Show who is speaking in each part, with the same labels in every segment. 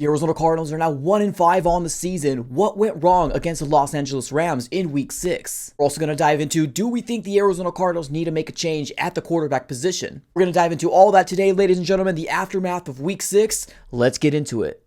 Speaker 1: The Arizona Cardinals are now 1-5 on the season. What went wrong against the Los Angeles Rams in Week 6? We're also going to dive into, do we think the Arizona Cardinals need to make a change at the quarterback position? We're going to dive into all that today, ladies and gentlemen, the aftermath of Week 6. Let's get into it.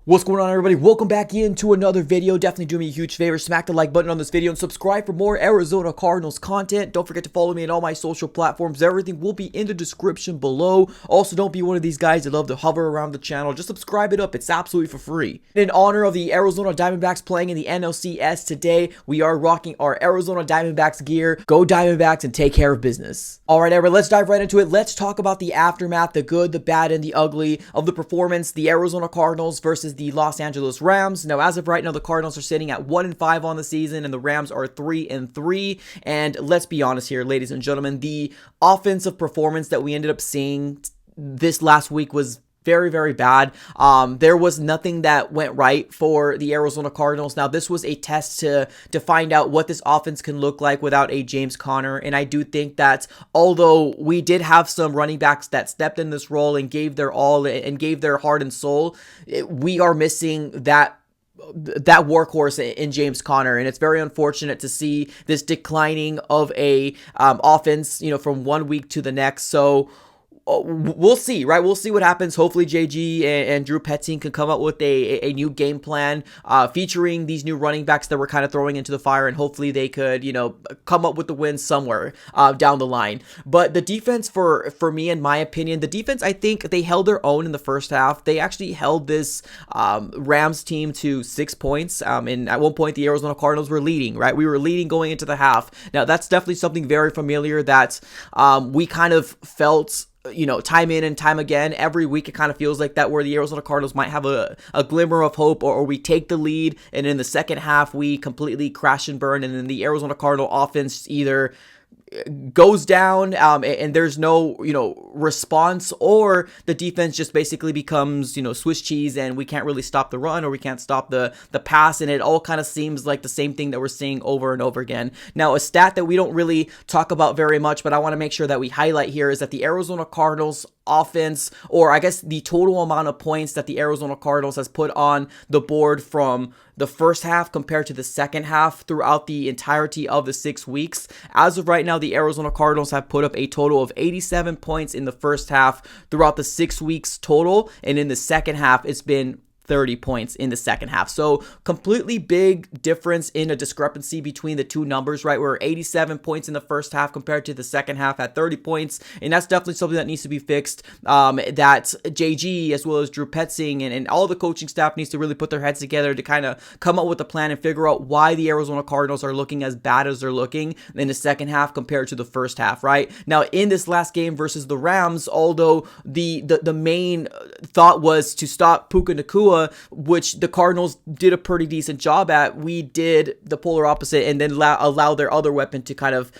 Speaker 1: What's going on, everybody? Welcome back into another video. Definitely do me a huge favor, smack the like button on this video and subscribe for more Arizona Cardinals content. Don't forget to follow me on all my social platforms. Everything will be in the description below. Also, don't be one of these guys that love to hover around the channel. Just subscribe it up. It's absolutely for free. In honor of the Arizona Diamondbacks playing in the NLCS today, we are rocking our Arizona Diamondbacks gear. Go Diamondbacks and take care of business. All right, everybody, let's dive right into it. Let's talk about the aftermath, the good, the bad, and the ugly of the performance, the Arizona Cardinals versus the Los Angeles Rams. Now, as of right now, the Cardinals are sitting at 1-5 on the season, and the Rams are 3-3. And let's be honest here, ladies and gentlemen, the offensive performance that we ended up seeing this last week was very, very bad. There was nothing that went right for the Arizona Cardinals. Now, this was a test to find out what this offense can look like without a James Conner. And I do think that although we did have some running backs that stepped in this role and gave their all and gave their heart and soul, we are missing that workhorse in James Conner, and it's very unfortunate to see this declining of a offense, from one week to the next. So we'll see, right? We'll see what happens. Hopefully JG and Drew Petzing can come up with a new game plan featuring these new running backs that we're kind of throwing into the fire, and hopefully they could, come up with the win somewhere down the line. But the defense, for me, in my opinion, the defense, I think they held their own in the first half. They actually held this Rams team to 6 points. And at one point, the Arizona Cardinals were leading, right? We were leading going into the half. Now, that's definitely something very familiar that we kind of felt time in and time again. Every week it kind of feels like that, where the Arizona Cardinals might have a glimmer of hope, or we take the lead, and in the second half we completely crash and burn, and then the Arizona Cardinal offense either goes down and there's no response, or the defense just basically becomes Swiss cheese, and we can't really stop the run, or we can't stop the pass, and it all kind of seems like the same thing that we're seeing over and over again. Now, a stat that we don't really talk about very much, but I want to make sure that we highlight here, is that the Arizona Cardinals offense, or I guess the total amount of points that the Arizona Cardinals has put on the board from the first half compared to the second half throughout the entirety of the 6 weeks. As of right now, the Arizona Cardinals have put up a total of 87 points in the first half throughout the 6 weeks total, and in the second half, it's been 30 points in the second half. So completely big difference in a discrepancy between the two numbers, right? We're 87 points in the first half compared to the second half at 30 points. And that's definitely something that needs to be fixed. That JG, as well as Drew Petzing and all the coaching staff, needs to really put their heads together to kind of come up with a plan and figure out why the Arizona Cardinals are looking as bad as they're looking in the second half compared to the first half, right? Now, in this last game versus the Rams, although the main thought was to stop Puka Nacua, which the Cardinals did a pretty decent job at, we did the polar opposite and then allow their other weapon to kind of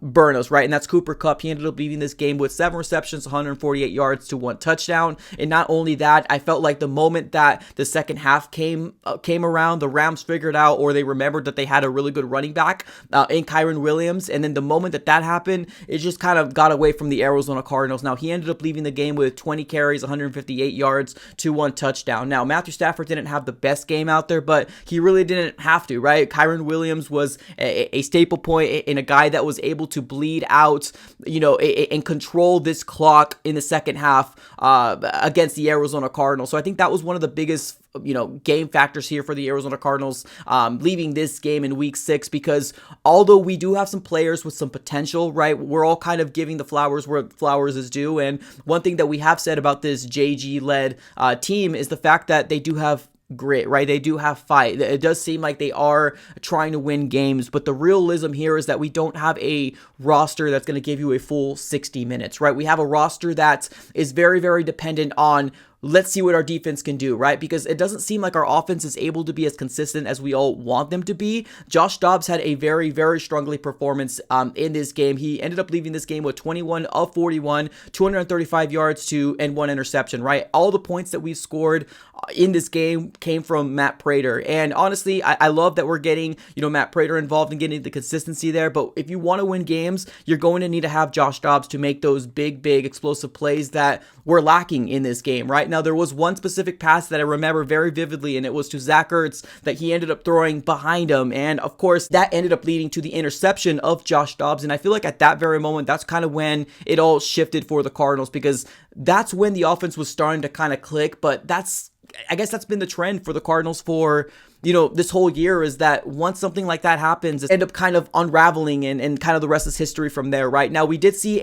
Speaker 1: burn us, right? And that's Cooper Kupp. He ended up leaving this game with 7 receptions, 148 yards to 1 touchdown. And not only that, I felt like the moment that the second half came around, the Rams figured out, or they remembered that they had a really good running back in Kyren Williams. And then the moment that happened, it just kind of got away from the Arizona Cardinals. Now, he ended up leaving the game with 20 carries, 158 yards to 1 touchdown. Now, Matthew Stafford didn't have the best game out there, but he really didn't have to, right? Kyren Williams was a staple point in a guy that was able to bleed out, and control this clock in the second half against the Arizona Cardinals. So I think that was one of the biggest game factors here for the Arizona Cardinals leaving this game in week 6, because although we do have some players with some potential, right, we're all kind of giving the flowers where flowers is due. And one thing that we have said about this JG-led team is the fact that they do have grit, right? They do have fight. It does seem like they are trying to win games, but the realism here is that we don't have a roster that's going to give you a full 60 minutes, right? We have a roster that is very, very dependent on let's see what our defense can do, right? Because it doesn't seem like our offense is able to be as consistent as we all want them to be. Josh Dobbs had a very, very strongly performance in this game. He ended up leaving this game with 21 of 41, 235 yards and 1 interception, right? All the points that we've scored in this game came from Matt Prater. And honestly, I love that we're getting, Matt Prater involved and getting the consistency there. But if you want to win games, you're going to need to have Josh Dobbs to make those big, explosive plays that we're lacking in this game, right? Now, there was one specific pass that I remember very vividly, and it was to Zach Ertz that he ended up throwing behind him. And of course, that ended up leading to the interception of Josh Dobbs. And I feel like at that very moment, that's kind of when it all shifted for the Cardinals, because that's when the offense was starting to kind of click. But I guess that's been the trend for the Cardinals for, this whole year, is that once something like that happens, it end up kind of unraveling and kind of the rest is history from there, right? Now, we did see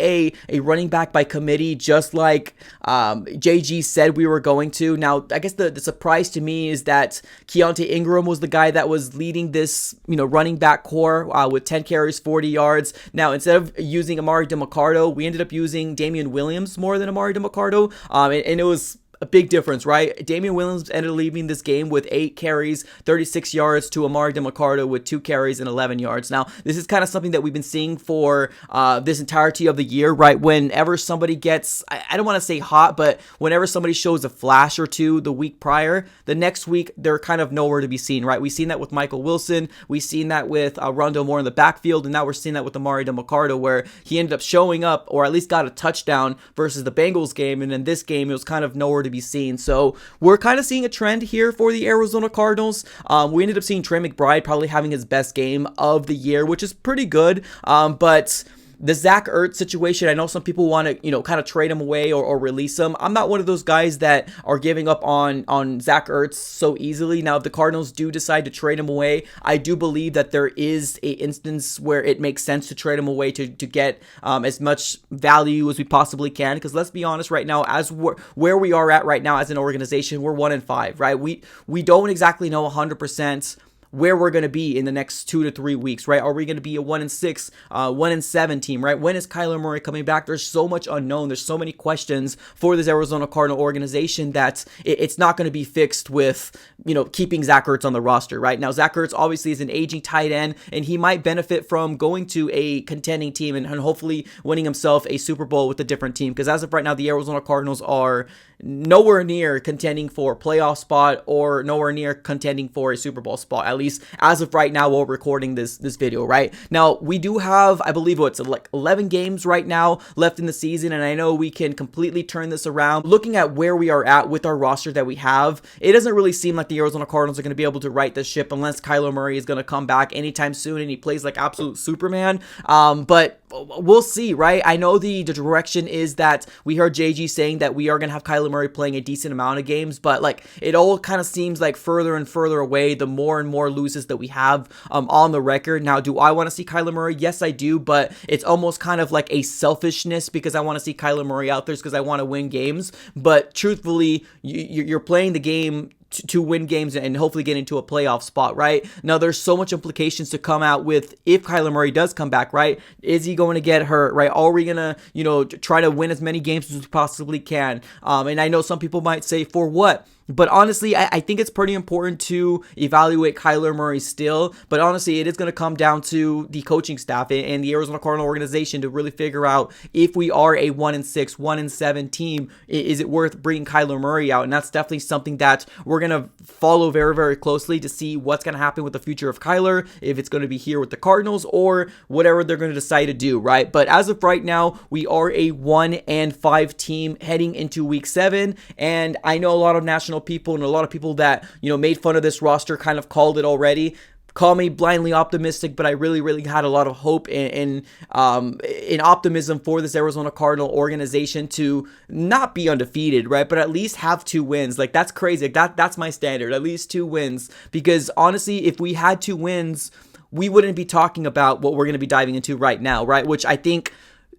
Speaker 1: a running back by committee, just like JG said we were going to. Now, I guess the surprise to me is that Keontae Ingram was the guy that was leading this, running back core with 10 carries, 40 yards. Now, instead of using Amari DeMarcado, we ended up using Damian Williams more than Amari DeMarcado, and it was a big difference, right? Damian Williams ended up leaving this game with 8 carries, 36 yards to Amari DeMarcado with 2 carries and 11 yards. Now, this is kind of something that we've been seeing for this entirety of the year, right? Whenever somebody gets, I don't want to say hot, but whenever somebody shows a flash or two the week prior, the next week, they're kind of nowhere to be seen, right? We've seen that with Michael Wilson. We've seen that with Rondale Moore in the backfield, and now we're seeing that with Amari DeMarcado, where he ended up showing up, or at least got a touchdown versus the Bengals game, and in this game, it was kind of nowhere to be seen. So we're kind of seeing a trend here for the Arizona Cardinals. We ended up seeing Trey McBride probably having his best game of the year, which is pretty good. But the Zach Ertz situation, I know some people want to, kind of trade him away or release him. I'm not one of those guys that are giving up on Zach Ertz so easily. Now, if the Cardinals do decide to trade him away, I do believe that there is a instance where it makes sense to trade him away to get as much value as we possibly can. Because let's be honest, right now, as where we are at right now as an organization, we're 1-5, right? We don't exactly know 100% where we're going to be in the next 2 to 3 weeks, right? Are we going to be a 1-6, 1-7 team, right? When is Kyler Murray coming back? There's so much unknown. There's so many questions for this Arizona Cardinal organization that it's not going to be fixed with, keeping Zach Ertz on the roster, right? Now, Zach Ertz obviously is an aging tight end, and he might benefit from going to a contending team and hopefully winning himself a Super Bowl with a different team. Because as of right now, the Arizona Cardinals are nowhere near contending for a playoff spot or nowhere near contending for a Super Bowl spot, at least as of right now while recording this video, right? Now, we do have, I believe, what's like 11 games right now left in the season, and I know we can completely turn this around. Looking at where we are at with our roster that we have, it doesn't really seem like the Arizona Cardinals are going to be able to right the ship unless Kyler Murray is going to come back anytime soon and he plays like absolute Superman. But we'll see, right? I know the direction is that we heard JG saying that we are going to have Kyler Murray playing a decent amount of games, but like it all kind of seems like further and further away the more and more loses that we have on the record. Now, do I want to see Kyler Murray? Yes, I do, but it's almost kind of like a selfishness because I want to see Kyler Murray out there because I want to win games. But truthfully, you're playing the game to win games and hopefully get into a playoff spot, right? Now, there's so much implications to come out with if Kyler Murray does come back, right? Is he going to get hurt, right? Are we going to, try to win as many games as we possibly can? And I know some people might say, for what? But honestly, I think it's pretty important to evaluate Kyler Murray still. But honestly, it is going to come down to the coaching staff and the Arizona Cardinal organization to really figure out if we are a 1-6, 1-7 team, is it worth bringing Kyler Murray out? And that's definitely something that we're going to follow very, very closely to see what's going to happen with the future of Kyler, if it's going to be here with the Cardinals or whatever they're going to decide to do, right? But as of right now, we are a 1-5 team heading into week 7. And I know a lot of national people and a lot of people that made fun of this roster kind of called it already. Call me blindly optimistic, but I really had a lot of hope and optimism for this Arizona Cardinal organization to not be undefeated, right? But at least have 2 wins. Like, that's crazy. Like, that's my standard. At least 2 wins. Because honestly, if we had 2 wins, we wouldn't be talking about what we're going to be diving into right now, right? Which I think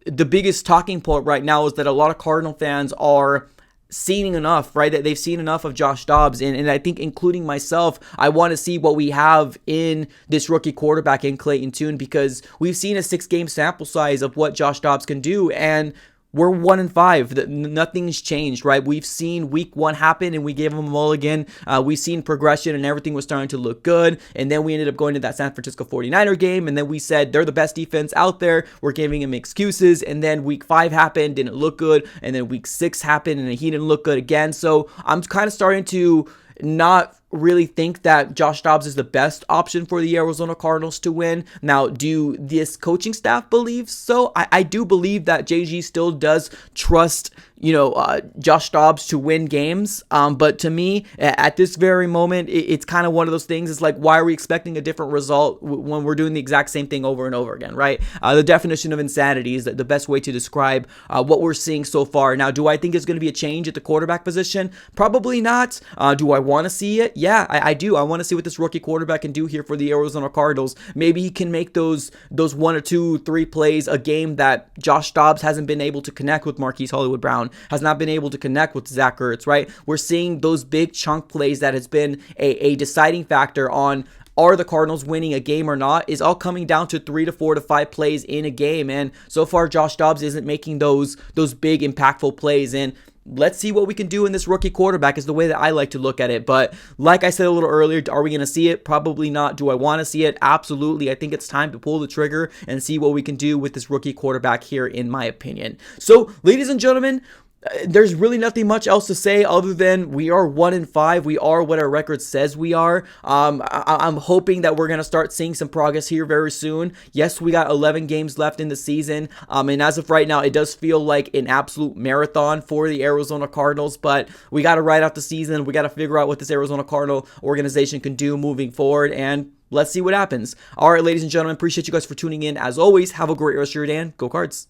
Speaker 1: the biggest talking point right now is that a lot of Cardinal fans are seeing enough, right? That they've seen enough of Josh Dobbs, and I think including myself, I want to see what we have in this rookie quarterback in Clayton Tune, because we've seen a 6-game sample size of what Josh Dobbs can do, and we're 1-5. Nothing's changed, right? We've seen week 1 happen and we gave them a mulligan. We've seen progression and everything was starting to look good. And then we ended up going to that San Francisco 49er game. And then we said they're the best defense out there. We're giving them excuses. And then week 5 happened, didn't look good. And then week 6 happened and he didn't look good again. So I'm kind of starting to not really think that Josh Dobbs is the best option for the Arizona Cardinals to win. Now, do this coaching staff believe so? I do believe that JG still does trust, Josh Dobbs to win games. But to me, at this very moment, it's kind of one of those things. It's like, why are we expecting a different result when we're doing the exact same thing over and over again, right? The definition of insanity is the best way to describe what we're seeing so far. Now, do I think it's going to be a change at the quarterback position? Probably not. Do I want to see it? Yeah, I do. I want to see what this rookie quarterback can do here for the Arizona Cardinals. Maybe he can make those 1 or 2, 3 plays a game that Josh Dobbs hasn't been able to connect with Marquise Hollywood Brown, has not been able to connect with Zach Ertz, right? We're seeing those big chunk plays that has been a deciding factor on are the Cardinals winning a game or not, is all coming down to 3 to 4 to 5 plays in a game. And so far, Josh Dobbs isn't making those big impactful plays. And let's see what we can do in this rookie quarterback is the way that I like to look at it. But like I said a little earlier, are we going to see it? Probably not. Do I want to see it? Absolutely. I think it's time to pull the trigger and see what we can do with this rookie quarterback here, in my opinion. So, ladies and gentlemen, there's really nothing much else to say other than we are 1-5. We are what our record says we are. I'm hoping that we're going to start seeing some progress here very soon. Yes, we got 11 games left in the season. And as of right now, it does feel like an absolute marathon for the Arizona Cardinals. But we got to ride out the season. We got to figure out what this Arizona Cardinal organization can do moving forward. And let's see what happens. All right, ladies and gentlemen, appreciate you guys for tuning in. As always, have a great rest of your day and go Cards.